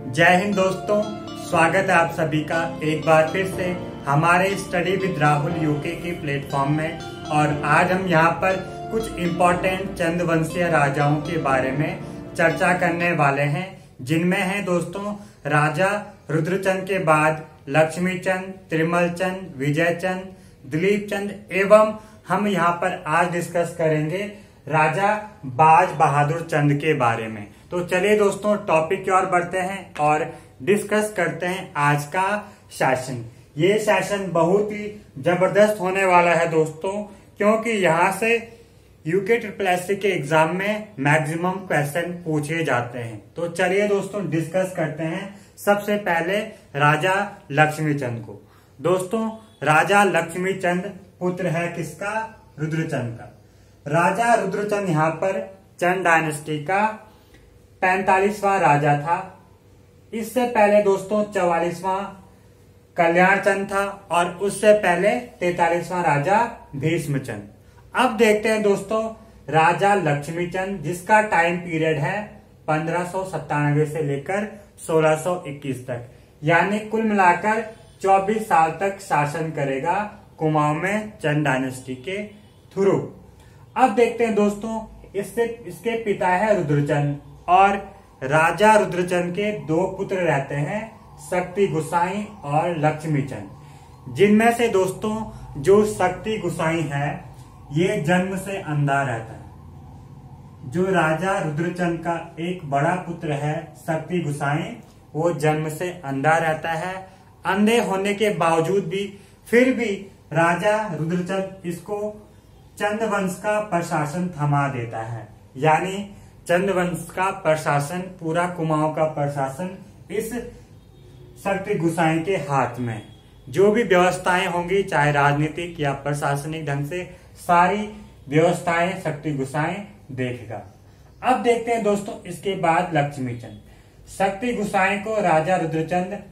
जय हिंद दोस्तों, स्वागत है आप सभी का एक बार फिर से हमारे स्टडी विद राहुल यूके के प्लेटफॉर्म में। और आज हम यहाँ पर कुछ इम्पोर्टेंट चंद्रवंशीय राजाओं के बारे में चर्चा करने वाले हैं, जिनमें हैं दोस्तों राजा रुद्रचंद के बाद लक्ष्मीचंद, त्रिमलचंद, विजयचंद, दिलीपचंद एवं हम यहाँ पर आज डिस्कस करेंगे राजा बाज बहादुर चंद के बारे में। तो चलिए दोस्तों टॉपिक की ओर बढ़ते हैं और डिस्कस करते हैं आज का सेशन। ये सेशन बहुत ही जबरदस्त होने वाला है दोस्तों, क्योंकि यहाँ से यूके ट्रिपल के एग्जाम में मैक्सिमम क्वेश्चन पूछे जाते हैं। तो चलिए दोस्तों डिस्कस करते हैं सबसे पहले राजा लक्ष्मीचंद को। दोस्तों राजा लक्ष्मीचंद पुत्र है किसका? रुद्रचंद का। राजा रुद्रचंद यहाँ पर चंद डायनेस्टी का 45वां राजा था। इससे पहले दोस्तों 44वां कल्याणचंद था और उससे पहले 43वां राजा भीष्मचंद। अब देखते हैं दोस्तों राजा लक्ष्मीचंद, जिसका टाइम पीरियड है 1597 से लेकर 1621 तक, यानी कुल मिलाकर 24 साल तक शासन करेगा कुमाऊं में चंद डायनेस्टी के थ्रू। अब देखते हैं दोस्तों इसके पिता है रुद्रचंद और राजा रुद्रचंद के दो पुत्र रहते हैं, शक्ति गुसाई और लक्ष्मीचंद। जिनमें से दोस्तों जो शक्ति गुसाई है ये जन्म से अंधा रहता है। जो राजा रुद्रचंद का एक बड़ा पुत्र है शक्ति गुसाई, वो जन्म से अंधा रहता है। अंधे होने के बावजूद भी फिर भी राजा रुद्रचंद इसको चंद्रवंश का प्रशासन थमा देता है, यानी चंद्रवंश का प्रशासन, पूरा कुमाऊं का प्रशासन इस शक्ति गुसाई के हाथ में। जो भी व्यवस्थाएं होंगी, चाहे राजनीतिक या प्रशासनिक ढंग से, सारी व्यवस्थाएं शक्ति गुसाई देखेगा। अब देखते हैं दोस्तों इसके बाद लक्ष्मीचंद। शक्ति गुसाई को राजा रुद्रचंद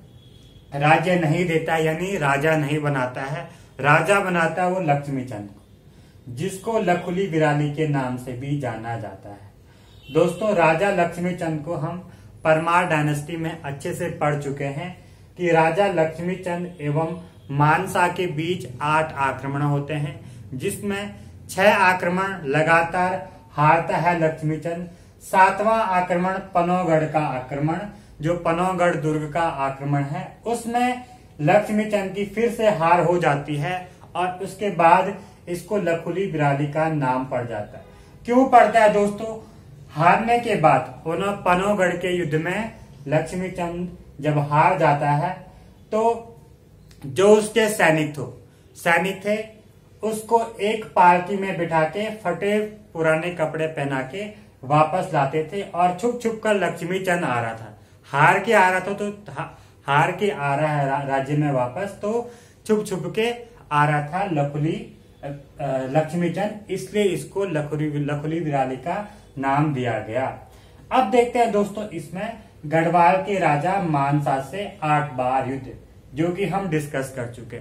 राज्य नहीं देता, यानी राजा नहीं बनाता है। राजा बनाता है वो लक्ष्मीचंद को, जिसको लखुली विराली के नाम से भी जाना जाता है। दोस्तों राजा लक्ष्मीचंद को हम परमार डायनेस्टी में अच्छे से पढ़ चुके हैं कि राजा लक्ष्मीचंद एवं मानसा के बीच 8 आक्रमण होते हैं, जिसमें 6 आक्रमण लगातार हारता है लक्ष्मीचंद। 7वां आक्रमण पनौगढ़ का आक्रमण, जो पनौगढ़ दुर्ग का आक्रमण है, उसमें लक्ष्मीचंद की फिर से हार हो जाती है और उसके बाद इसको लखुली विराली का नाम पड़ जाता है। क्यों पड़ता है दोस्तों? हारने के बाद पनौगढ़ के युद्ध में लक्ष्मीचंद जब हार जाता है तो जो उसके सैनिक थे उसको एक पालकी में बिठा के फटे पुराने कपड़े पहना के वापस लाते थे और छुप छुप कर लक्ष्मीचंद आ रहा था। हार के आ रहा है राज्य में वापस, तो छुप छुप के आ रहा था लक्ष्मीचंद, इसलिए इसको लखुली विराली का नाम दिया गया। अब देखते हैं दोस्तों इसमें गढ़वाल के राजा मानसा से 8 बार युद्ध, जो कि हम डिस्कस कर चुके।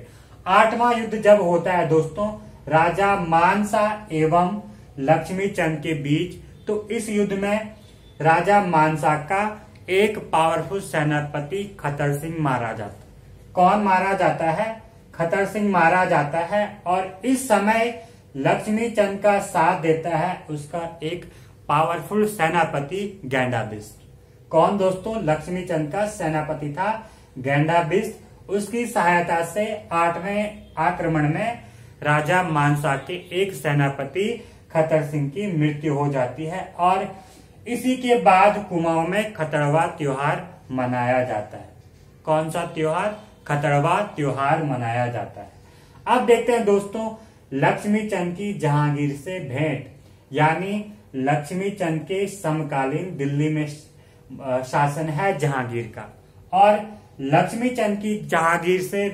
8वां युद्ध जब होता है दोस्तों राजा मानसा एवं लक्ष्मीचंद के बीच, तो इस युद्ध में राजा मानसा का एक पावरफुल सेनापति खतर सिंह मारा जाता है। कौन मारा जाता है? खतर सिंह मारा जाता है। और इस समय लक्ष्मीचंद का साथ देता है उसका एक पावरफुल सेनापति गैंडाबिस्त। कौन दोस्तों? लक्ष्मीचंद का सेनापति था गैंडाबिस्त। उसकी सहायता से 8वें आक्रमण में राजा मानसा के एक सेनापति खतर सिंह की मृत्यु हो जाती है और इसी के बाद कुमाऊं में खतरवा त्योहार मनाया जाता है। कौन सा त्योहार? खतरवा त्योहार मनाया जाता है। अब देखते हैं दोस्तों लक्ष्मीचंद की जहांगीर से भेंट, यानी लक्ष्मीचंद के समकालीन दिल्ली में शासन है जहांगीर का, और लक्ष्मीचंद की जहांगीर से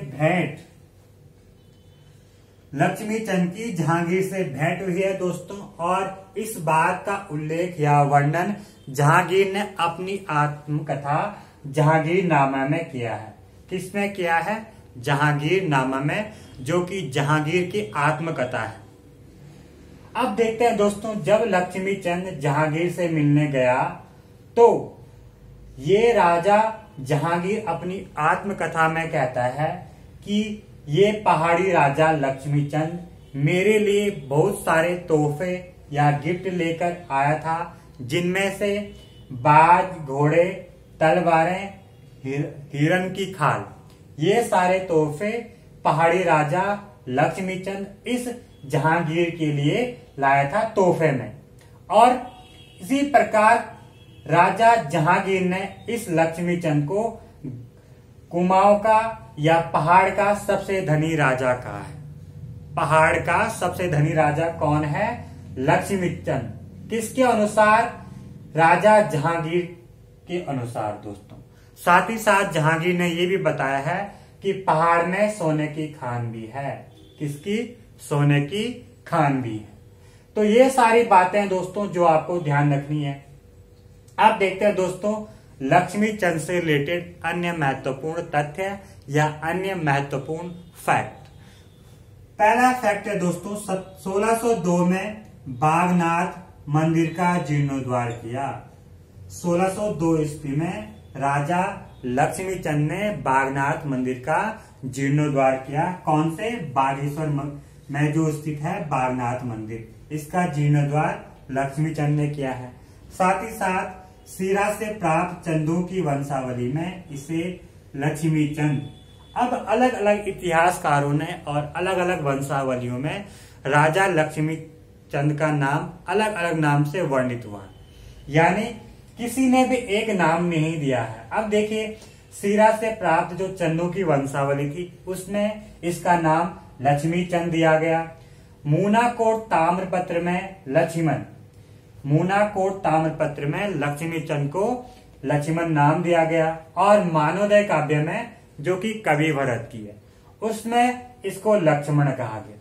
भेंट हुई है दोस्तों। और इस बात का उल्लेख या वर्णन जहांगीर ने अपनी आत्मकथा जहांगीरनामा में किया है। किसमें किया है? जहांगीरनामा में, जो कि जहांगीर की आत्मकथा है। अब देखते हैं दोस्तों जब लक्ष्मीचंद जहांगीर से मिलने गया तो ये राजा जहांगीर अपनी आत्मकथा में कहता है कि ये पहाड़ी राजा लक्ष्मीचंद मेरे लिए बहुत सारे तोहफे या गिफ्ट लेकर आया था, जिनमें से बाज, घोड़े, तलवारें, हिरन की खाल, ये सारे तोहफे पहाड़ी राजा लक्ष्मीचंद इस जहांगीर के लिए लाया था तोहफे में। और इसी प्रकार राजा जहांगीर ने इस लक्ष्मीचंद को कुमाऊं का या पहाड़ का सबसे धनी राजा कहा है। पहाड़ का सबसे धनी राजा कौन है? लक्ष्मीचंद। किसके अनुसार? राजा जहांगीर के अनुसार दोस्तों। साथ ही साथ जहांगीर ने यह भी बताया है कि पहाड़ में सोने की खान भी है। किसकी? सोने की खान भी है। तो ये सारी बातें दोस्तों जो आपको ध्यान रखनी है। अब देखते हैं दोस्तों लक्ष्मीचंद से रिलेटेड अन्य महत्वपूर्ण तथ्य या अन्य महत्वपूर्ण फैक्ट। पहला फैक्ट है दोस्तों 1602 में बागनाथ मंदिर का जीर्णोद्धार किया। 1602 ईस्वी में राजा लक्ष्मीचंद ने बागनाथ मंदिर का जीर्णोद्धार किया। कौन से? बागेश्वर में जो स्थित है बागनाथ मंदिर, इसका जीर्णोद्धार लक्ष्मीचंद ने किया है। साथ ही साथ सीरा से प्राप्त चंदों की वंशावली में इसे लक्ष्मीचंद। अब अलग अलग इतिहासकारों ने और अलग अलग वंशावलियों में राजा लक्ष्मीचंद का नाम अलग अलग नाम से वर्णित हुआ, यानी किसी ने भी एक नाम नहीं दिया है। अब देखिए सीरा से प्राप्त जो चंदों की वंशावली थी उसमें इसका नाम लक्ष्मीचंद दिया गया। मूनाकोट ताम्रपत्र में लक्ष्मण, मूनाकोट ताम्रपत्र में लक्ष्मीचंद को लक्ष्मण नाम दिया गया। और मानवोदय काव्य में जो कि कवि भरत की है उसमें इसको लक्ष्मण कहा गया।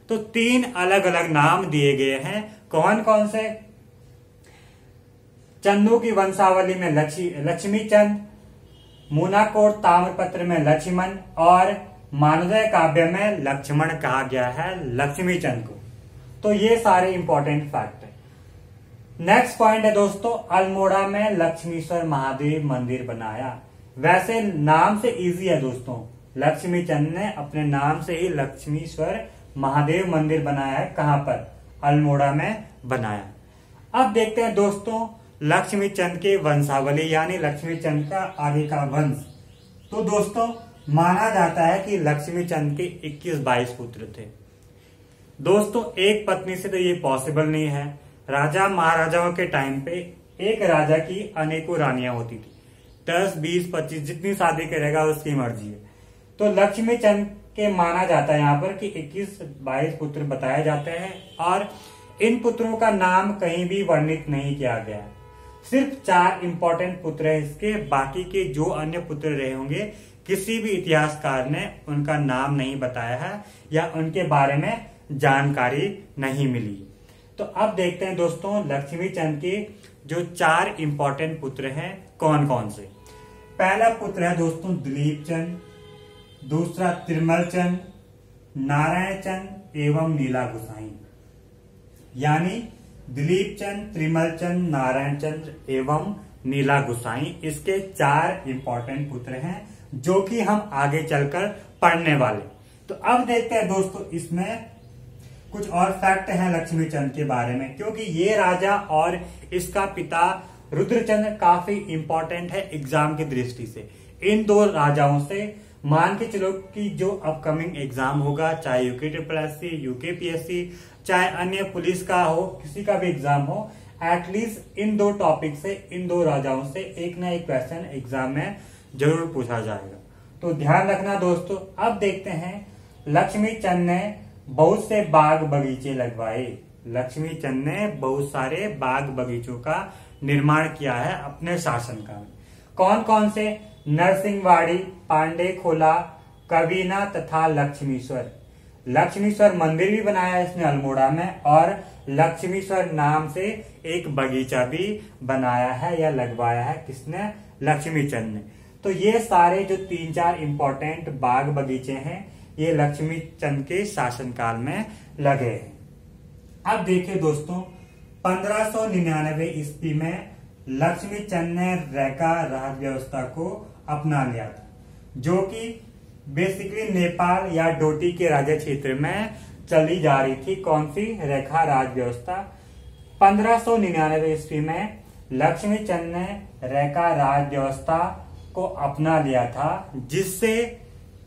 तो 3 अलग अलग नाम दिए गए हैं। कौन कौन से? चंदों की वंशावली में लक्ष्मीचंद, मूनाकोट ताम्रपत्र में लक्ष्मण और मानवोदय काव्य में लक्ष्मण कहा गया है लक्ष्मीचंद को। तो ये सारे इंपॉर्टेंट फैक्ट है। नेक्स्ट पॉइंट है दोस्तों अल्मोड़ा में लक्ष्मीश्वर महादेव मंदिर बनाया। वैसे नाम से इजी है दोस्तों, लक्ष्मीचंद ने अपने नाम से ही लक्ष्मीश्वर महादेव मंदिर बनाया है। कहां पर? अल्मोड़ा में बनाया। अब देखते हैं दोस्तों लक्ष्मीचंद के वंशावली यानी लक्ष्मीचंद का आगे का वंश। तो दोस्तों माना जाता है कि लक्ष्मीचंद के 21-22 पुत्र थे। दोस्तों एक पत्नी से तो ये पॉसिबल नहीं है। राजा महाराजाओं के टाइम पे एक राजा की अनेकों रानियां होती थी, 10, 20, 25 जितनी शादी करेगा उसकी मर्जी है। तो लक्ष्मीचंद के माना जाता है यहाँ पर कि 21-22 पुत्र बताए जाते हैं और इन पुत्रों का नाम कहीं भी वर्णित नहीं किया गया है। सिर्फ 4 इंपॉर्टेंट पुत्र है इसके, बाकी के जो अन्य पुत्र रहे होंगे किसी भी इतिहासकार ने उनका नाम नहीं बताया है या उनके बारे में जानकारी नहीं मिली। तो अब देखते हैं दोस्तों लक्ष्मीचंद के जो 4 इंपॉर्टेंट पुत्र हैं कौन कौन से। पहला पुत्र है दोस्तों दिलीप चंद, दूसरा तिरमल चंद, नारायण चंद एवं नीला गुसाई। यानी दिलीप चंद, त्रिमल चंद, नारायण चंद एवं नीला गुसाई इसके 4 इंपॉर्टेंट पुत्र हैं जो कि हम आगे चलकर पढ़ने वाले। तो अब देखते हैं दोस्तों इसमें कुछ और फैक्ट हैं लक्ष्मीचंद के बारे में, क्योंकि ये राजा और इसका पिता रुद्रचंद्र काफी इंपॉर्टेंट है एग्जाम की दृष्टि से। इन 2 राजाओं से मान के चलो कि जो अपकमिंग एग्जाम होगा, चाहे यूके SSSC, यूकेपीएससी, चाहे अन्य पुलिस का हो, किसी का भी एग्जाम हो, एटलीस्ट इन 2 टॉपिक से, इन 2 राजाओं से एक ना एक क्वेश्चन एग्जाम में जरूर पूछा जाएगा। तो ध्यान रखना दोस्तों। अब देखते हैं लक्ष्मीचंद ने बहुत से बाग बगीचे लगवाए। लक्ष्मीचंद ने बहुत सारे बाग बगीचों का निर्माण किया है अपने शासनकाल में। कौन कौन से? नरसिंहवाड़ी, पांडे खोला, कबीना तथा लक्ष्मीश्वर। लक्ष्मीश्वर मंदिर भी बनाया इसने अल्मोड़ा में और लक्ष्मीश्वर नाम से एक बगीचा भी बनाया है या लगवाया है। किसने? लक्ष्मीचंद ने। तो ये सारे जो 3-4 इंपॉर्टेंट बाग बगीचे हैं ये लक्ष्मीचंद के शासनकाल में लगे हैं। अब देखिए दोस्तों 1599 ईस्वी में लक्ष्मीचंद ने रैका राज व्यवस्था को अपना लिया था, जो कि बेसिकली नेपाल या डोटी के राज्य क्षेत्र में चली जा रही थी। कौन सी? रेखा राज व्यवस्था। 1599 ईस्वी में लक्ष्मीचंद ने रेखा राज व्यवस्था को अपना लिया था, जिससे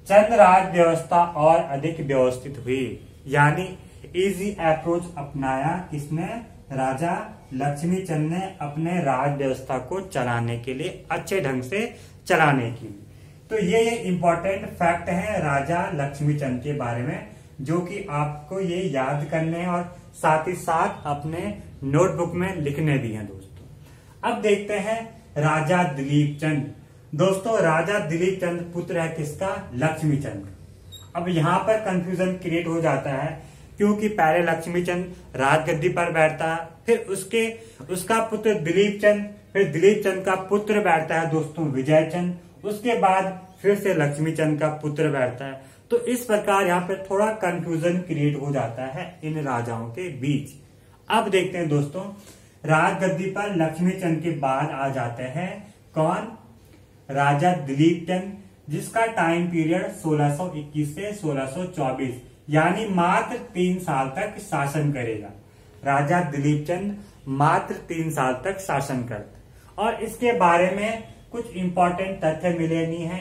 चंद राज व्यवस्था और अधिक व्यवस्थित हुई। यानी इजी अप्रोच अपनाया किसने? राजा लक्ष्मीचंद ने अपने राज व्यवस्था को चलाने के लिए, अच्छे ढंग से चलाने के लिए। तो ये इंपॉर्टेंट फैक्ट है राजा लक्ष्मीचंद के बारे में, जो कि आपको ये याद करने और साथ ही साथ अपने नोटबुक में लिखने भी हैं दोस्तों। अब देखते हैं राजा दिलीप चंद। दोस्तों राजा दिलीप चंद पुत्र है किसका? लक्ष्मीचंद। अब यहाँ पर कंफ्यूजन क्रिएट हो जाता है, क्योंकि पहले लक्ष्मीचंद राजगद्दी पर बैठता है, फिर उसका पुत्र दिलीप चंद, फिर दिलीप चंद का पुत्र बैठता है दोस्तों विजय चंद, उसके बाद फिर से लक्ष्मीचंद का पुत्र बैठता है। तो इस प्रकार यहाँ पे थोड़ा कंफ्यूजन क्रिएट हो जाता है इन राजाओं के बीच। अब देखते हैं दोस्तों, राजगद्दी पर लक्ष्मीचंद के बाद आ जाते हैं कौन? राजा दिलीप चंद, जिसका टाइम पीरियड 1621 से 1624, यानी मात्र 3 साल तक शासन करेगा। राजा दिलीप चंद मात्र 3 साल तक शासन करते, और इसके बारे में कुछ इंपॉर्टेंट तथ्य मिले नहीं है,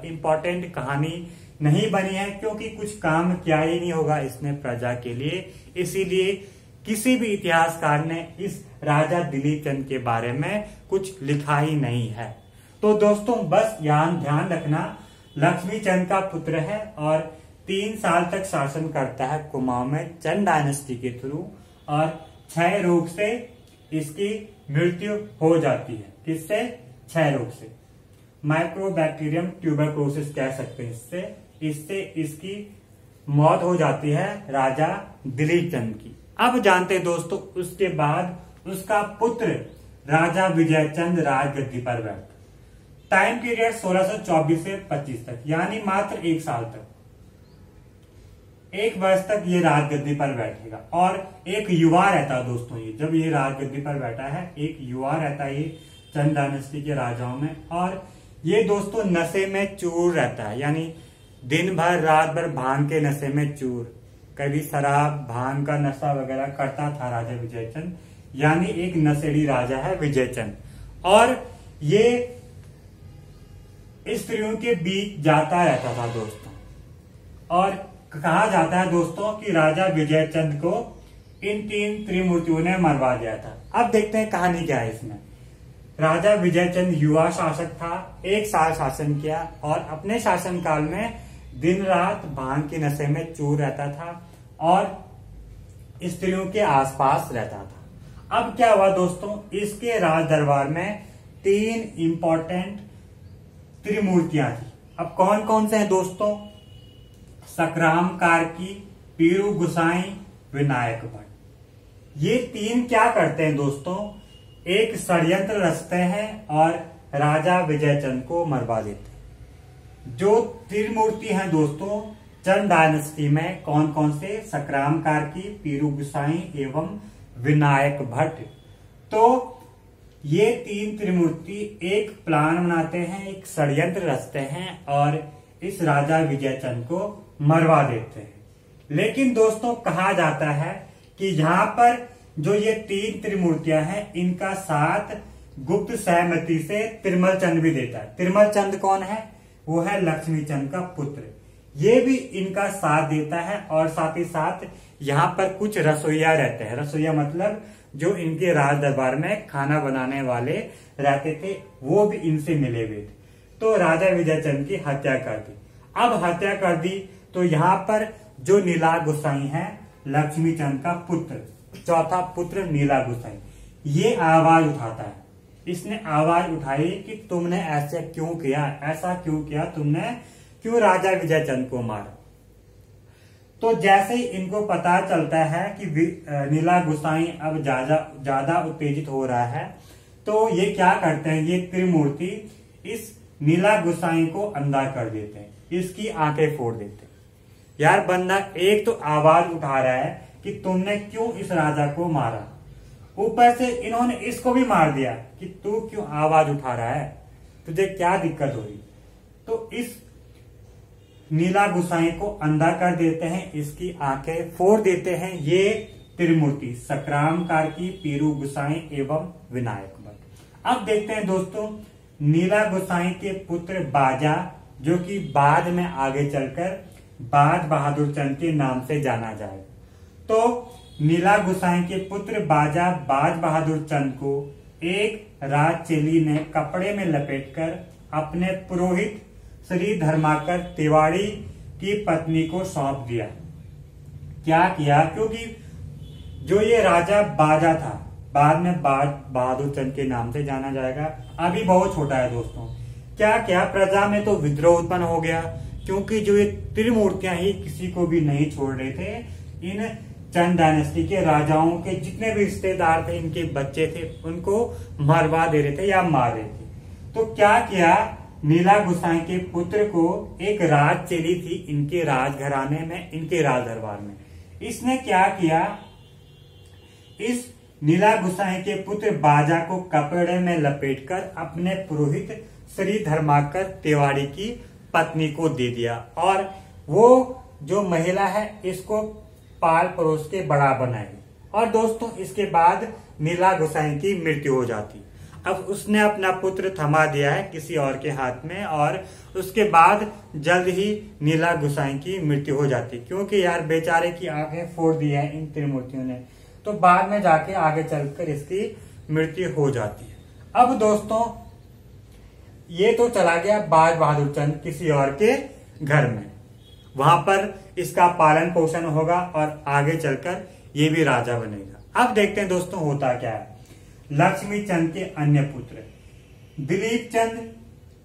इंपॉर्टेंट कहानी नहीं बनी है, क्योंकि कुछ काम किया ही नहीं होगा इसने प्रजा के लिए। इसीलिए किसी भी इतिहासकार ने इस राजा दिलीप चंद के बारे में कुछ लिखा ही नहीं है। तो दोस्तों बस ध्यान रखना, लक्ष्मीचंद का पुत्र है और 3 साल तक शासन करता है कुमाऊं में चंद डायनेस्टी के थ्रू, और क्षय रोग से इसकी मृत्यु हो जाती है। किससे? क्षय रोग से, माइक्रोबैक्टीरियम ट्यूबरक्लोसिस कह सकते हैं इससे इसकी मौत हो जाती है राजा दिलीप चंद की। अब जानते हैं दोस्तों, उसके बाद उसका पुत्र राजा विजय चंद राजगद्दी पर बैठा। टाइम पीरियड 1624 से 25 तक, यानी मात्र 1 साल तक, 1 वर्ष तक ये राजगद्दी पर बैठेगा। और एक युवा रहता है दोस्तों, ये जब ये राजगद्दी पर बैठा है एक युवा रहता है ये चंद डायनेस्टी के राजाओं में। और ये दोस्तों नशे में चूर रहता है, यानी दिन भर रात भर भांग के नशे में चूर, कभी शराब भांग का नशा वगैरह करता था राजा विजयचंद, यानी एक नशेड़ी राजा है विजयचंद। और ये स्त्रियों के बीच जाता रहता था दोस्तों, और कहा जाता है दोस्तों कि राजा विजयचंद को इन 3 त्रिमूर्तियों ने मरवा दिया था। अब देखते हैं कहानी क्या है इसमें। राजा विजयचंद युवा शासक था, 1 साल शासन किया, और अपने शासन काल में दिन रात भांग के नशे में चूर रहता था और स्त्रियों के आसपास रहता था। अब क्या हुआ दोस्तों, इसके राज दरबार में 3 इंपॉर्टेंट त्रिमूर्तियां थी। अब कौन कौन से हैं दोस्तों? सकराम कार्की, पीरू गुसाई, विनायक भट्ट। ये 3 क्या करते हैं दोस्तों? एक षड्यंत्र रचते हैं और राजा विजयचंद को मरवा देते हैं। जो त्रिमूर्ति हैं दोस्तों चंद डायनेस्टी में, कौन कौन से? सकराम कार्की, पीरू गुसाई एवं विनायक भट्ट। तो ये 3 त्रिमूर्ति एक प्लान बनाते हैं, एक षड्यंत्र रचते हैं और इस राजा विजयचंद को मरवा देते हैं। लेकिन दोस्तों कहा जाता है कि यहाँ पर जो ये 3 त्रिमूर्तियां हैं, इनका साथ गुप्त सहमति से तिरमल चंद भी देता है। तिरमल चंद कौन है? वो है लक्ष्मीचंद का पुत्र। ये भी इनका साथ देता है, और साथ ही साथ यहाँ पर कुछ रसोइया रहते हैं। रसोइया मतलब जो इनके राज दरबार में खाना बनाने वाले रहते थे, वो भी इनसे मिले हुए थे। तो राजा विजयचंद की हत्या कर दी। अब हत्या कर दी तो यहाँ पर जो नीला गुसाई है, लक्ष्मीचंद का पुत्र, चौथा पुत्र नीला गुसाई, ये आवाज उठाता है। इसने आवाज उठाई कि तुमने ऐसे क्यों किया, ऐसा क्यों किया तुमने, क्यों राजा विजयचंद को मारा। तो जैसे ही इनको पता चलता है कि नीला गुसाई अब ज्यादा उत्तेजित हो रहा है, तो ये क्या करते हैं, ये त्रिमूर्ति इस नीला गुसाई को अंधा कर देते हैं, इसकी आंखें फोड़ देते हैं। यार बंदा एक तो आवाज उठा रहा है कि तुमने क्यों इस राजा को मारा, ऊपर से इन्होंने इसको भी मार दिया कि तू क्यों आवाज उठा रहा है। तुझे क्या दिक्कत हो रही। तो इस नीला गुसाई को अंधा कर देते हैं, इसकी आंखें फोड़ देते हैं। ये त्रिमूर्ति सक्राम कार्की, पीरू गुसाई एवं विनायक भट्ट। अब देखते हैं दोस्तों नीला गुसाई के पुत्र बाजा, जो कि बाद में आगे चलकर बाज बहादुर चंद के नाम से जाना जाए। तो नीला गुसाई के पुत्र बाजा बाज बहादुर चंद को एक राजचेली ने कपड़े में लपेटकर अपने पुरोहित श्री धर्माकर तिवारी की पत्नी को सौंप दिया। क्या किया, क्योंकि जो ये राजा बाजा था बाद में बाज बहादुर चंद के नाम से जाना जाएगा, अभी बहुत छोटा है दोस्तों। क्या क्या प्रजा में तो विद्रोह उत्पन्न हो गया, क्योंकि जो ये त्रिमूर्तियां ही किसी को भी नहीं छोड़ रहे थे। इन चंद डायनेस्टी के राजाओं के जितने भी रिश्तेदार थे, इनके बच्चे थे, उनको मरवा दे रहे थे या मार रहे थे। तो क्या किया, नीला गुसाई के पुत्र को एक राजचेली थी इनके राजघराने में, इनके राज दरबार में, इसने क्या किया, इस नीला गुसाई के पुत्र बाजा को कपड़े में लपेटकर अपने पुरोहित श्री धर्माकर तिवारी की पत्नी को दे दिया, और वो जो महिला है इसको पाल परोस के बड़ा बनाई। और दोस्तों इसके बाद नीला गुसाई की मृत्यु हो जाती। अब उसने अपना पुत्र थमा दिया है किसी और के हाथ में, और उसके बाद जल्द ही नीला गुसाई की मृत्यु हो जाती, क्योंकि यार बेचारे की आंखें फोड़ दी है इन त्रिमूर्तियों ने। तो बाद में जाके आगे चलकर इसकी मृत्यु हो जाती है। अब दोस्तों ये तो चला गया बाज बहादुर चंद किसी और के घर में, वहां पर इसका पालन पोषण होगा और आगे चलकर ये भी राजा बनेगा। अब देखते हैं दोस्तों होता क्या है। लक्ष्मी चंद के अन्य पुत्र दिलीप चंद,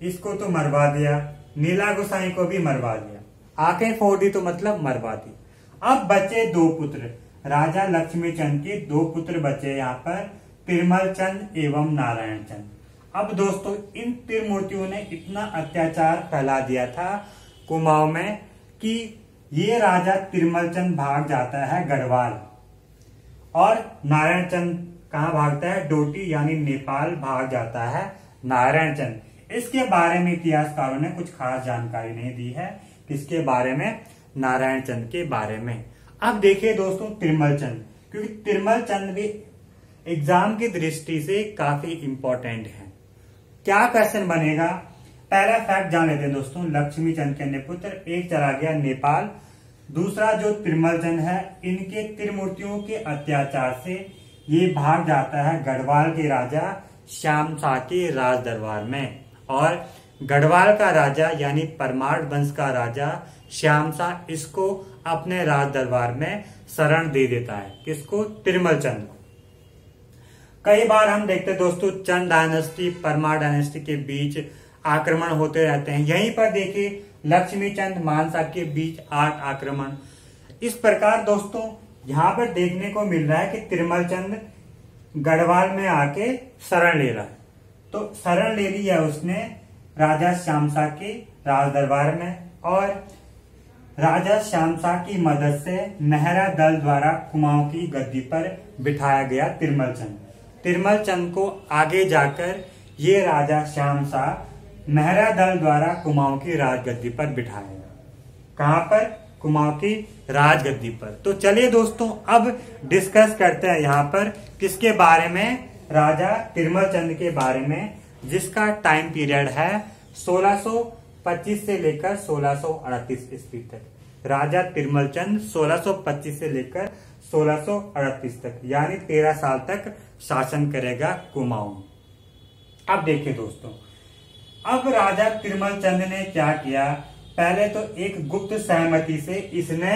इसको तो मरवा दिया, नीला गुसाई को भी मरवा दिया, आंखें फोड़ दी तो मतलब मरवा दी। अब बचे दो पुत्र, राजा लक्ष्मी चंद के दो पुत्र बचे यहाँ पर, तिरमल चंद एवं नारायण चंद। अब दोस्तों इन त्रिमूर्तियों ने इतना अत्याचार फैला दिया था कुमाऊं में कि ये राजा तिरमल चंद भाग जाता है गढ़वाल, और नारायण चंद कहाँ भागता है, डोटी यानी नेपाल भाग जाता है नारायण चंद। इसके बारे में इतिहासकारों ने कुछ खास जानकारी नहीं दी है, किसके बारे में, नारायण चंद के बारे में। अब देखिए दोस्तों तिरमल चंद, क्योंकि तिरमल चंद भी एग्जाम की दृष्टि से काफी इंपॉर्टेंट है। क्या क्वेश्चन बनेगा, पहला फैक्ट जान लेते हैं दोस्तों। लक्ष्मी चंद के अन्य पुत्र, एक चला गया नेपाल, दूसरा जो तिरमल चंद है इनके त्रिमूर्तियों के अत्याचार से ये भाग जाता है गढ़वाल के राजा श्याम शाह के राज दरबार में, और गढ़वाल का राजा यानी परमार वंश का राजा श्याम शाह इसको अपने राज दरबार में शरण दे देता है। किसको, तिरमल चंद को। कई बार हम देखते हैं दोस्तों चंद डायनेस्टी परमार डायनेस्टी के बीच आक्रमण होते रहते हैं। यहीं पर देखिए लक्ष्मी चंद मानसा के बीच 8 आक्रमण। इस प्रकार दोस्तों यहाँ पर देखने को मिल रहा है कि तिरमल चंद गढ़वाल में आके शरण ले रहा है। तो शरण ले ली है उसने राजा श्याम शाह के राज दरबार में, और राजा श्याम शाह की मदद से मेहरा दल द्वारा कुमाऊं की गद्दी पर बिठाया गया तिरमल चंद। तिरमल चंद को आगे जाकर ये राजा श्याम शाह मेहरा दल द्वारा कुमाऊं की राजगद्दी पर बिठाया। कहां पर, कुमाऊं की राजगद्दी पर। तो चलिए दोस्तों अब डिस्कस करते हैं यहाँ पर किसके बारे में, राजा तिरमल चंद के बारे में, जिसका टाइम पीरियड है 1625 से लेकर 1638 ईस्वी तक। राजा तिरमल चंद 1625 से लेकर 1638 तक, यानी 13 साल तक शासन करेगा कुमाऊं। अब देखिए दोस्तों, अब राजा तिरमल चंद ने क्या किया, पहले तो एक गुप्त सहमति से इसने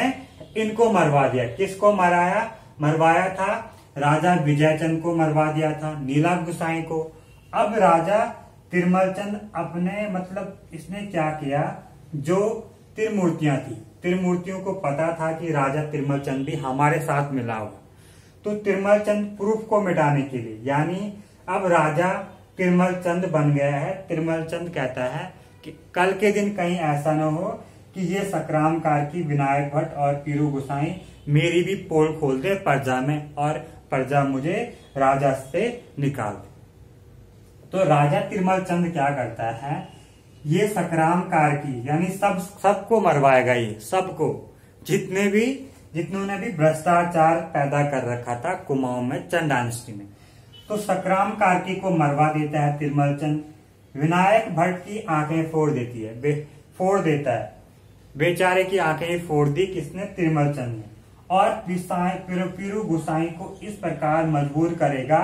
इनको मरवा दिया। किसको मरवाया था, राजा विजय चंद को मरवा दिया था, नीला गुसाई को। अब राजा तिरमल चंद अपने इसने क्या किया, जो त्रिमूर्तियां थी, त्रिमूर्तियों को पता था कि राजा तिरमल चंद भी हमारे साथ मिला हुआ, तो तिरमल चंद प्रूफ को मिटाने के लिए, यानी अब राजा तिरमल चंद बन गया है। तिरमल चंद कहता है कि कल के दिन कहीं ऐसा न हो कि ये सक्राम कार्की, विनायक भट्ट और पीरू गुसाई मेरी भी पोल खोल दे प्रजा में, और प्रजा मुझे राजा से निकाल दे। तो राजा तिरमल चंद क्या करता है, ये सकराम कारकी यानी सबको मरवाएगा, ये सबको, जितने ने भी भ्रष्टाचार पैदा कर रखा था कुमाऊं में चंद डायनेस्टी में। तो सकराम कारकी को मरवा देता है तिरमल चंद। विनायक भट्ट की आंखें फोड़ देता है, बेचारे की आंखें फोड़ दी किसने, तिरमल चंद ने। और पीरू गुसाई को इस प्रकार मजबूर करेगा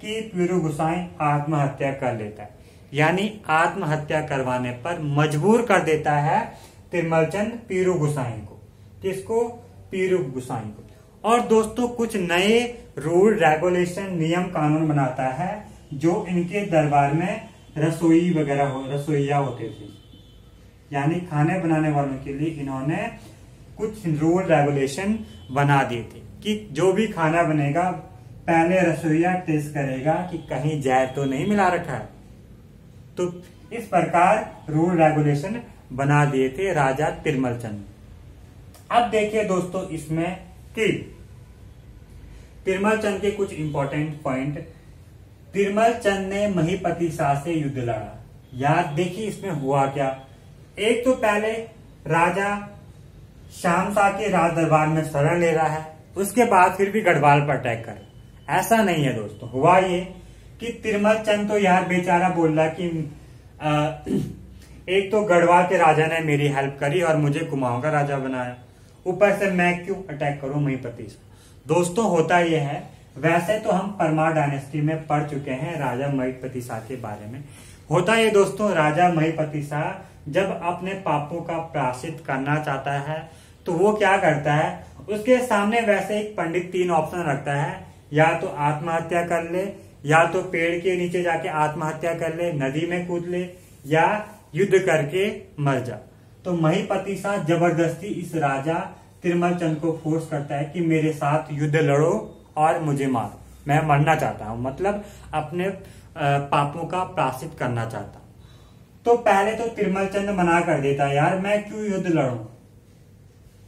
कि पीरू गुसाई आत्महत्या कर लेता है, यानी आत्महत्या करवाने पर मजबूर कर देता है तिरमल चंद पीरू गुसाई को। किसको, पीरू गुसाई को। और दोस्तों कुछ नए रूल रेगुलेशन नियम कानून बनाता है जो इनके दरबार में रसोइया होते थे, यानी खाने बनाने वालों के लिए इन्होंने कुछ रूल रेगुलेशन बना दिए थे कि जो भी खाना बनेगा पहले रसोइया टेस्ट करेगा कि कहीं जहर तो नहीं मिला रखा है। तो इस प्रकार रूल रेगुलेशन बना दिए थे राजा तिरमल चंद। अब देखिए दोस्तों इसमें कि तिरमल चंद के कुछ इंपॉर्टेंट पॉइंट। तिरमल चंद ने महीपति शाह से युद्ध लड़ा। याद देखिए इसमें हुआ क्या। एक तो पहले राजा श्याम शाह के राज दरबार में शरण ले रहा है, उसके बाद फिर भी गढ़वाल पर अटैक करे। ऐसा नहीं है दोस्तों, हुआ ये कि तिरमल चंद तो यार बेचारा बोल रहा कि एक तो गढ़वाल के राजा ने मेरी हेल्प करी और मुझे कुमाऊं का राजा बनाया, ऊपर से मैं क्यों अटैक करूं महीपति से। दोस्तों होता यह है, वैसे तो हम परमार डायनेस्टी में पढ़ चुके हैं राजा महीपति शाह के बारे में। होता ये दोस्तों, राजा महीपति शाह जब अपने पापों का प्रायश्चित करना चाहता है तो वो क्या करता है, उसके सामने वैसे एक पंडित 3 ऑप्शन रखता है, या तो आत्महत्या कर ले, या तो पेड़ के नीचे जाके आत्महत्या कर ले, नदी में कूद ले, या युद्ध करके मर जा। तो महीपति शाह जबरदस्ती इस राजा तिरमल चंद को फोर्स करता है कि मेरे साथ युद्ध लड़ो और मुझे मारो, मैं मरना चाहता हूं, मतलब अपने पापों का प्रायश्चित करना चाहता हूं। तो पहले तो तिरमल चंद मना कर देता है, यार मैं क्यों युद्ध लड़ूं।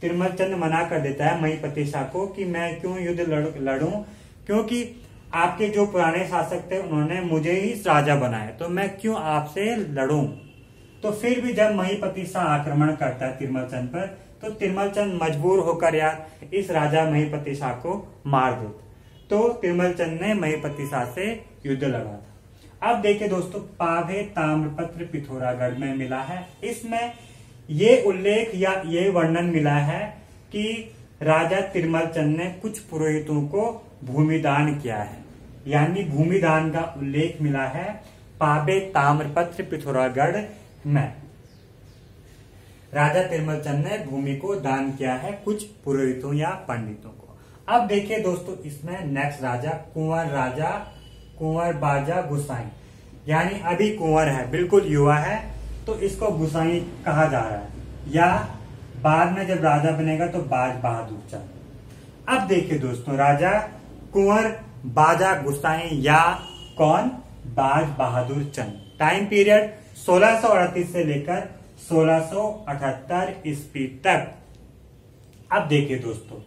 तिरमल चंद मना कर देता है महीपति शाह को कि मैं क्यों युद्ध लड़ूं, क्योंकि आपके जो पुराने शासक थे उन्होंने मुझे ही राजा बनाया, तो मैं क्यों आपसे लड़ूं। तो फिर भी जब महीपति शाह आक्रमण करता है तिरमल चंद पर, तो तिरमल चंद मजबूर होकर यार इस राजा महीपति शाह को मार देता। तो तिरमल चंद ने महीपति शाह से युद्ध लड़ा था। अब देखिए दोस्तों, पाभे ताम्रपत्र पिथौरागढ़ में मिला है। इसमें ये उल्लेख या ये वर्णन मिला है कि राजा तिरमल चंद ने कुछ पुरोहितों को भूमिदान किया है, यानी भूमिदान का उल्लेख मिला है पाभे ताम्रपत्र पिथौरागढ़ में। राजा तिरमल चंद ने भूमि को दान किया है कुछ पुरोहितों या पंडितों को। अब देखिए दोस्तों इसमें नेक्स्ट राजा कुंवर बाजा गुसाई, यानी अभी कुंवर है, बिल्कुल युवा है, तो इसको गुसाई कहा जा रहा है, या बाद में जब राजा बनेगा तो बाज बहादुर चंद। अब देखिए दोस्तों, राजा कुंवर बाजा गुसाई या कौन, बाज बहादुर चंद। टाइम पीरियड 1638 से लेकर 1678 ईस्वी तक। अब देखिए दोस्तों,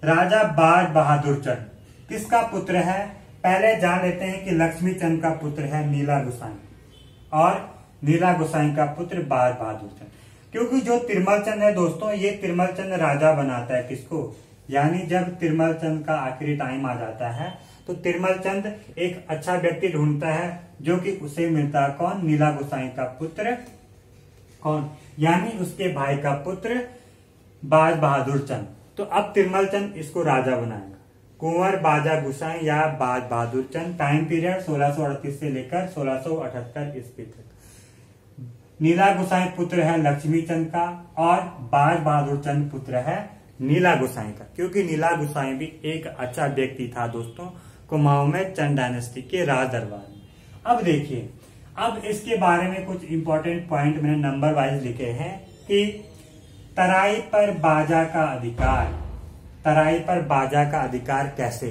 राजा बाज बहादुर चंद किसका पुत्र है, पहले जान लेते हैं कि लक्ष्मी चंद का पुत्र है नीला गुसाई, और नीला गुसाई का पुत्र बाज बहादुर चंद। क्योंकि जो तिरमल चंद है दोस्तों, ये तिरमल चंद राजा बनाता है किसको, यानी जब तिरमल चंद का आखिरी टाइम आ जाता है तो तिरमल चंद एक अच्छा व्यक्ति ढूंढता है जो कि उसे मिलता है कौन, नीला गुसाई का पुत्र कौन, यानी उसके भाई का पुत्र बाज बहादुर चंद। तो अब तिरमल चंद इसको राजा बनाएगा, कुंवर बाजा गुसाई या बाज बहादुर चंद। टाइम पीरियड 1638 से लेकर 1678 ईस्वी तक। नीला गुसाई पुत्र है लक्ष्मी चंद का, और बाज बहादुर चंद पुत्र है नीला गुसाई का, क्योंकि नीला गुसाई भी एक अच्छा व्यक्ति था दोस्तों कुमाऊं में चंद डायनेस्टी के राज दरबार में। अब देखिए, अब इसके बारे में कुछ इंपॉर्टेंट पॉइंट मैंने नंबर वाइज लिखे हैं कि तराई पर बाजा का अधिकार, तराई पर बाजा का अधिकार कैसे।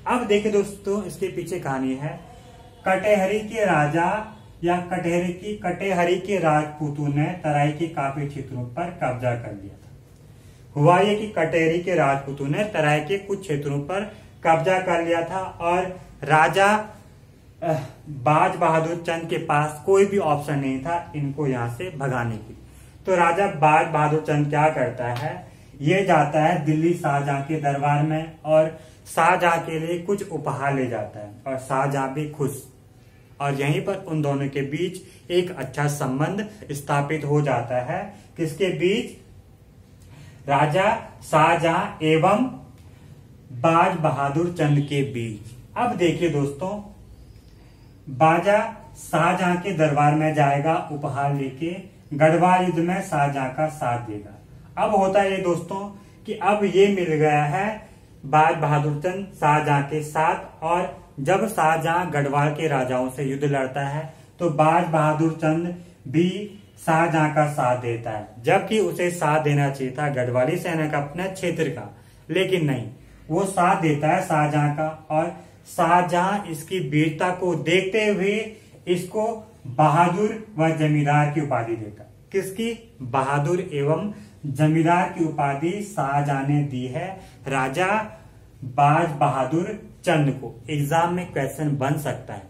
अब देखिए दोस्तों, इसके पीछे कहानी है। कटेहरी के राजा या कटेहरी के राजपूतों ने तराई के काफी क्षेत्रों पर कब्जा कर लिया था। हुआ ये कि कटेहरी के राजपूतों ने तराई के कुछ क्षेत्रों पर कब्जा कर लिया था, और राजा बाज बहादुर चंद के पास कोई भी ऑप्शन नहीं था इनको यहाँ से भगाने की। तो राजा बाज बहादुर चंद क्या करता है, ये जाता है दिल्ली शाहजहां के दरबार में और शाहजहां के लिए कुछ उपहार ले जाता है और शाहजहां भी खुश, और यहीं पर उन दोनों के बीच एक अच्छा संबंध स्थापित हो जाता है। किसके बीच? राजा शाहजहां एवं बाज बहादुर चंद के बीच। अब देखिए दोस्तों, बाजा शाहजहां के दरबार में जाएगा उपहार लेके, गढ़वाल युद्ध में शाहजहां का साथ देगा। अब होता है ये दोस्तों कि अब ये मिल गया है बाज बहादुर चंद शाहजहां के साथ, और जब शाहजहां गढ़वाल के राजाओं से युद्ध लड़ता है तो बाज बहादुर चंद भी शाहजहां का साथ देता है, जबकि उसे साथ देना चाहिए था गढ़वाली सेना का, अपने क्षेत्र का, लेकिन नहीं, वो साथ देता है शाहजहां का। और शाहजहां इसकी वीरता को देखते हुए इसको बहादुर व जमींदार की उपाधि देता। किसकी? बहादुर एवं जमींदार की उपाधि शाहजहां ने दी है राजा बाज बहादुर चंद को। एग्जाम में क्वेश्चन बन सकता है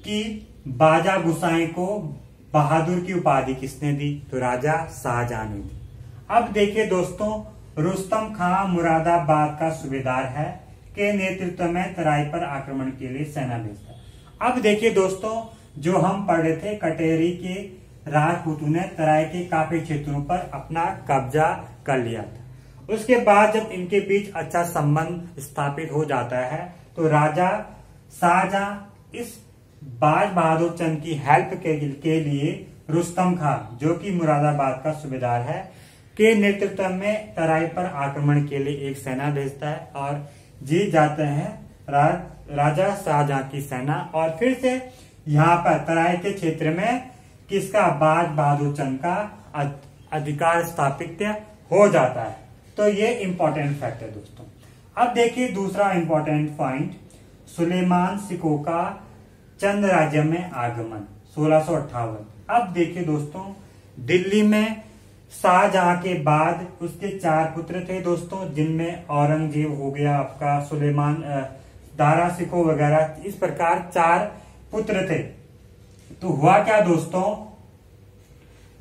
कि बाजा गुसाई को बहादुर की उपाधि किसने दी? तो राजा शाहजहां ने दी। अब देखिए दोस्तों, रुस्तम खां मुरादाबाद का सूबेदार है के नेतृत्व में तराई पर आक्रमण के लिए सेना भेजता है। अब देखिए दोस्तों, जो हम पढ़ रहे थे, कटेरी के राजपूतों ने तराई के काफी क्षेत्रों पर अपना कब्जा कर लिया था। उसके बाद जब इनके बीच अच्छा संबंध स्थापित हो जाता है तो राजा शाहजहां इस बाज बहादुर चंद की हेल्प के लिए रुस्तम खां, जो कि मुरादाबाद का सूबेदार है, के नेतृत्व में तराई पर आक्रमण के लिए एक सेना भेजता है और जीत जाते हैं राजा शाहजहां की सेना। और फिर से यहाँ पर तराई के क्षेत्र में किसका? बाज बहादुर चंद का अधिकार स्थापित हो जाता है। तो ये इंपॉर्टेंट फैक्ट है दोस्तों। अब देखिए दूसरा इंपॉर्टेंट पॉइंट, सुलेमान सिको का चंद राज्य में आगमन 1658। अब देखिए दोस्तों, दिल्ली में शाहजहां के बाद उसके 4 पुत्र थे दोस्तों, जिनमें औरंगजेब हो गया, आपका सुलेमान, दारा सिको वगैरह, इस प्रकार 4 पुत्र थे। तो हुआ क्या दोस्तों,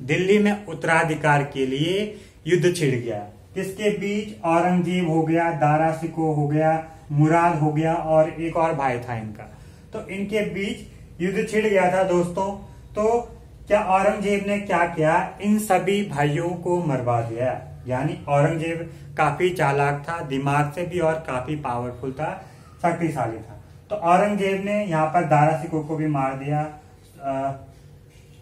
दिल्ली में उत्तराधिकार के लिए युद्ध छिड़ गया। किसके बीच? औरंगजेब हो गया, दारा सिको हो गया, मुराद हो गया और एक और भाई था इनका। तो इनके बीच युद्ध छिड़ गया था दोस्तों। तो क्या औरंगजेब ने क्या किया? इन सभी भाइयों को मरवा दिया। यानी औरंगजेब काफी चालाक था, दिमाग से भी, और काफी पावरफुल था, शक्तिशाली था। तो औरंगजेब ने यहाँ पर दारा सिको को भी मार दिया,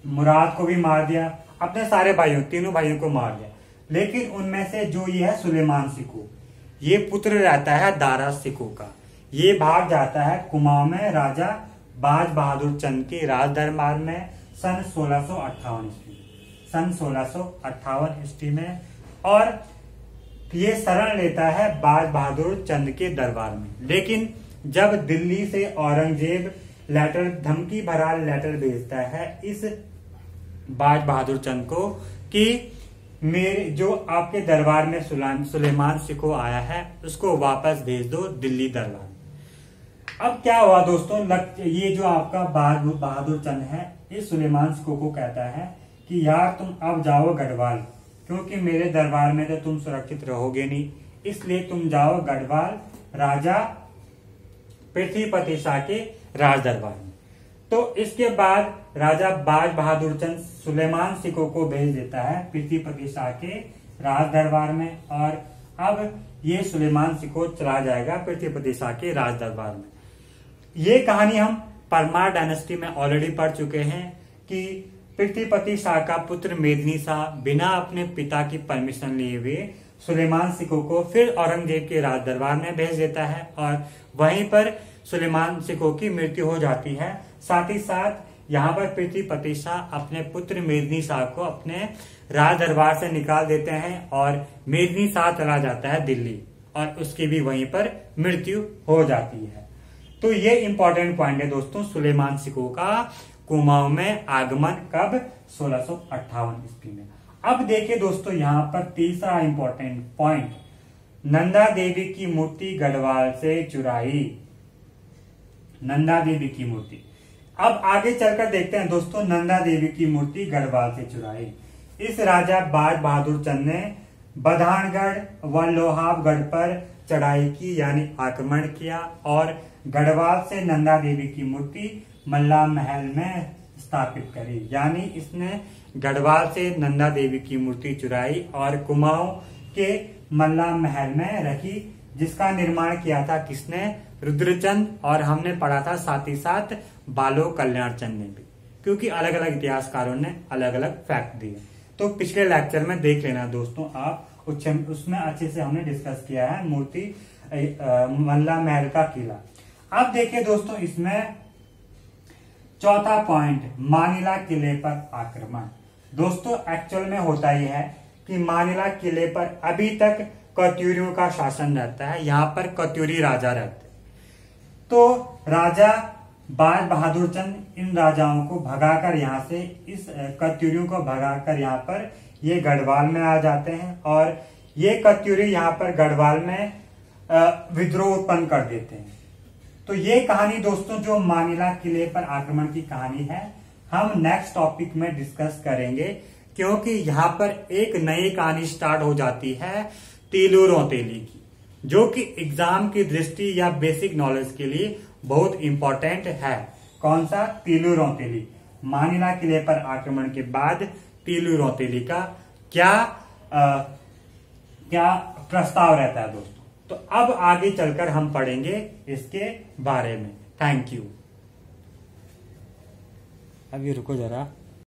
मुराद को भी मार दिया, अपने सारे भाइयों, तीनों भाइयों को मार दिया। लेकिन उनमें से जो ये है सुलेमान सिको, ये पुत्र रहता है दारा सिको का, ये भाग जाता है कुमाऊं में राजा बाज बहादुर चंद के राज दरबार में सन 1658 ईस्वी में, और ये शरण लेता है बाज बहादुर चंद के दरबार में। लेकिन जब दिल्ली से औरंगजेब धमकी भरा लेटर भेजता है इस बाज बहादुर चंद को कि मेरे जो आपके दरबार में सुलेमान सिको आया है उसको वापस भेज दो दिल्ली दरबार। अब क्या हुआ दोस्तों, ये जो आपका बाज बहादुर चंद है इस सुलेमान सिको को कहता है कि यार तुम अब जाओ गढ़वाल, क्योंकि मेरे दरबार में तो तुम सुरक्षित रहोगे नहीं, इसलिए तुम जाओ गढ़वाल राजा पृथ्वीपति शाह के राज दरबार में। तो इसके बाद राजा बाज बहादुर चंद सुलेमान सिको को भेज देता है पृथ्वीपति शाह के राज दरबार में, और अब ये सुलेमान सिको चला जाएगा पृथ्वीपति शाह के राज दरबार में। ये कहानी हम परमार डायनेस्टी में ऑलरेडी पढ़ चुके हैं कि पृथ्वीपति शाह का पुत्र मेदिनी शाह बिना अपने पिता की परमिशन लिए हुए सुलेमान सिको को फिर औरंगजेब के राज दरबार में भेज देता है, और वहीं पर सुलेमान सिको की मृत्यु हो जाती है। साथ ही साथ यहाँ पर पृथ्वीपति शाह अपने पुत्र मेदिनी शाह को अपने राज दरबार से निकाल देते हैं और मेदिनी शाह चला जाता है दिल्ली, और उसकी भी वहीं पर मृत्यु हो जाती है। तो ये इंपॉर्टेंट पॉइंट है दोस्तों, सुलेमान सिको का कुमाऊं में आगमन कब? 1658 ईस्वी में। अब देखिए दोस्तों, यहाँ पर तीसरा इंपॉर्टेंट पॉइंट, नंदा देवी की मूर्ति गढ़वाल से चुराई। नंदा देवी की मूर्ति। अब आगे चलकर देखते हैं दोस्तों, नंदा देवी की मूर्ति गढ़वाल से चुराई। इस राजा बाज बहादुर चंद ने बधानगढ़ व लोहावगढ़ पर चढ़ाई की, यानी आक्रमण किया और गढ़वाल से नंदा देवी की मूर्ति मल्ला महल में स्थापित करी। यानी इसने गढ़वाल से नंदा देवी की मूर्ति चुराई और कुमाऊं के मल्ला महल में रखी, जिसका निर्माण किया था किसने? रुद्रचंद। और हमने पढ़ा था साथ ही साथ बालो कल्याण चंद ने भी, क्योंकि अलग अलग इतिहासकारों ने अलग अलग फैक्ट दिए। तो पिछले लेक्चर में देख लेना दोस्तों आप, उसमें अच्छे से हमने डिस्कस किया है मूर्ति मल्ला महल का किला। अब देखिए दोस्तों, इसमें चौथा पॉइंट, मानिला किले पर आक्रमण। दोस्तों एक्चुअल में होता यह है कि मानिला किले पर अभी तक कत्यूरियों का शासन रहता है, यहाँ पर कत्यूरी राजा रहते। तो राजा बाज बहादुर चंद इन राजाओं को भगाकर यहाँ से, इस कत्यूरियों को भगाकर यहाँ पर ये गढ़वाल में आ जाते हैं और ये कत्यूरी यहाँ पर गढ़वाल में विद्रोह उत्पन्न कर देते हैं। तो ये कहानी दोस्तों जो मानिला किले पर आक्रमण की कहानी है, हम नेक्स्ट टॉपिक में डिस्कस करेंगे, क्योंकि यहाँ पर एक नई कहानी स्टार्ट हो जाती है तीलू रौतेली की, जो कि एग्जाम की दृष्टि या बेसिक नॉलेज के लिए बहुत इंपॉर्टेंट है। कौन सा? तीलू रौतेली। मानिला किले पर आक्रमण के बाद तीलू रौतेली का क्या प्रस्ताव रहता है दोस्तों। तो अब आगे चलकर हम पढ़ेंगे इसके बारे में। Thank you. अभी रुको जरा।